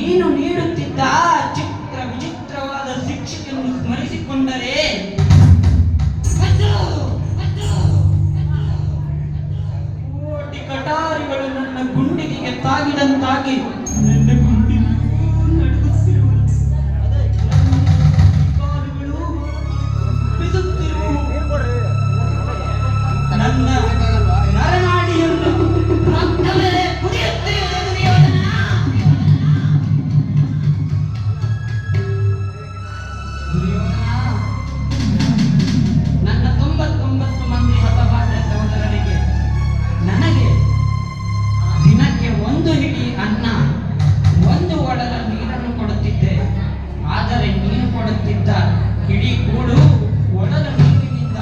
ನೀನು ನೀಡುತ್ತಿದ್ದ ಚಿತ್ರ ವಿಚಿತ್ರವಾದ ಶಿಕ್ಷೆಯನ್ನು ಸ್ಮರಿಸಿಕೊಂಡರೆ ಕೋಟಿ ಕಟಾರಿಗಳು ನನ್ನ ಗುಂಡಿಗೆಗೆ ತಾಗಿದಂತಾಗಿ ನನ್ನ ಗುಂಡಿನ ನಡುಗುತ್ತಿರುವ ಕಾಲುಗಳು ಬಿಸುತ್ತಿರುವ ನನ್ನ ನರನಾಡಿಯನ್ನು ರಕ್ತವೇ ಕುದಿಯುತ್ತಿರುವುದು ದುರ್ಯೋಧನ. ನನ್ನ 99 ಮಂದಿ ಹತಭಾಗ್ಯ ಸಹೋದರರಿಗೆ ನನಗೆ ದಿನಕ್ಕೆ 1 ಹಿಡಿ ಅನ್ನ 1 ಒಡಲ ನೀರನ್ನು ಕೊಡುತ್ತಿದ್ದೆ. ಆದರೆ ನೀನು ಕೊಡುತ್ತಿದ್ದ ಹಿಡಿ ಕೂಡು ಒಡಲ ನೀರಿನಿಂದ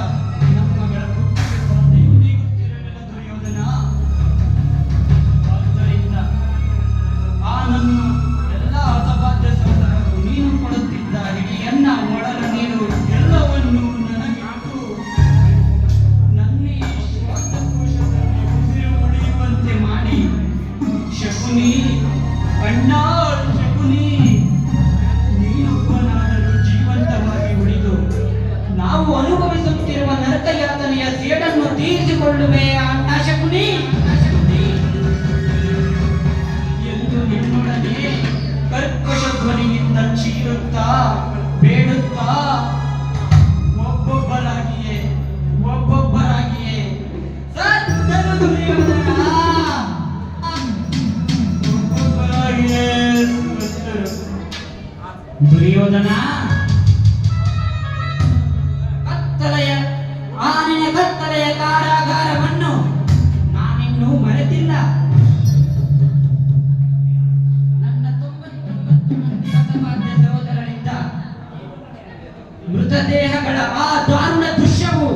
ನಮ್ಮಗಳ ಕುತ್ತಿಗೆ ಬಂದೆಯೂ ನೀಗುತ್ತಿರಲಿಲ್ಲ ದುರ್ಯೋಧನ. ಆದ್ದರಿಂದ ಆ ನನ್ನ ಎಲ್ಲ ಹತಭಾಗ್ಯ ಸಹೋದರರು ನೀನು ಕೊಡುತ್ತಿದ್ದ ಹಿಡಿಯನ್ನ ಒಡಲ ನೀರು ಎಲ್ಲವನ್ನೂ ನನಗಿಟ್ಟು ನನ್ನ ಈ ಶ್ವಾಸಕೋಶದಲ್ಲಿ ಉಸಿರು ಉಳಿಯುವಂತೆ ಮಾಡಿ ಶಕುನಿ, ಅಣ್ಣ ಶಕುನಿ, ನೀನೊಬ್ಬನಾದರೂ ಜೀವಂತವಾಗಿ ಉಳಿದು ನಾವು ಅನುಭವಿಸುತ್ತಿರುವ ನರಕ ಯಾತನೆಯ ಸೇಡನ್ನು ತೀರಿಸಿಕೊಳ್ಳುವೆ ಅಣ್ಣ ಶಕುನಿ ಎಂದು ನಿನ್ನೊಡನೆ ಕರ್ಕಶ ಧ್ವನಿಯಿಂದ ಚೀರುತ್ತಾ ಬೇಡುತ್ತಾ ಒಬ್ಬೊಬ್ಬರಾಗಿಯೇ ಸತ್ತರು ದುರ್ಯೋಧನ. ಒಬ್ಬೊಬ್ಬರಾಗಿಯೇ ಸತ್ತರು. ದುರ್ಯೋಧನ ಕತ್ತಲೆಯ ಕಾರಾಗಾರವನ್ನು ನಾನಿನ್ನೂ ಮರೆತಿಲ್ಲ. ನನ್ನ 99 ಮಂದಿ ಹತಭಾಗ್ಯ ಸಹೋದರರಿಂದ ಮೃತದೇಹಗಳ ಆ ದಾರುಣ ದೃಶ್ಯವು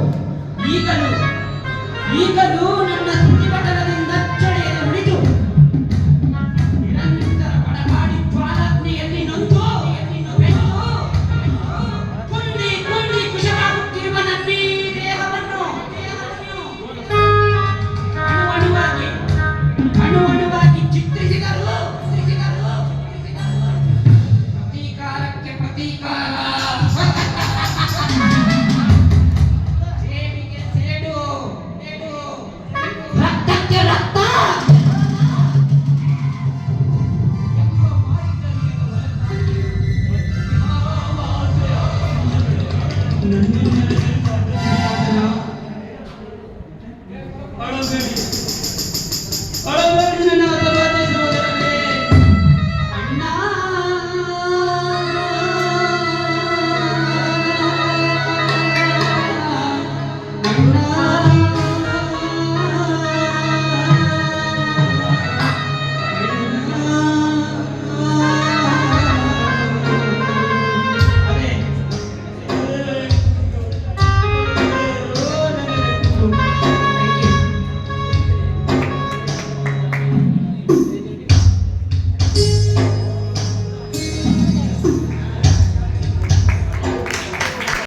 ಈಗಲೂ ನನ್ನ ಸ್ಮೃತಿಪಟಲದಿಂದ ಅಚ್ಚಳಿಯದೆ ಉಳಿದು ನಿರಂತರ ಬಡಗಾಡಿ ಜ್ವಾಲಾಗ್ನಿಯಲ್ಲಿ ನೊಂದು ಕುಂದಿ ಕುಶವಾಗುತ್ತಿರುವ ನನ್ನ ಈ ದೇಹವನ್ನು ಅಣುವಣುವಾಗಿ ಚಿತ್ರಿಸಿದರು. ಪ್ರತೀಕಾರಕ್ಕೆ ಪ್ರತೀಕಾರ, ಸೇಡಿಗೆ ಸೇಡು, ರಕ್ತಕ್ಕೆ ರಕ್ತ ಎಂಬ ಮಾಯಿಕರಿಯ ಅಳಬೇಡಿ.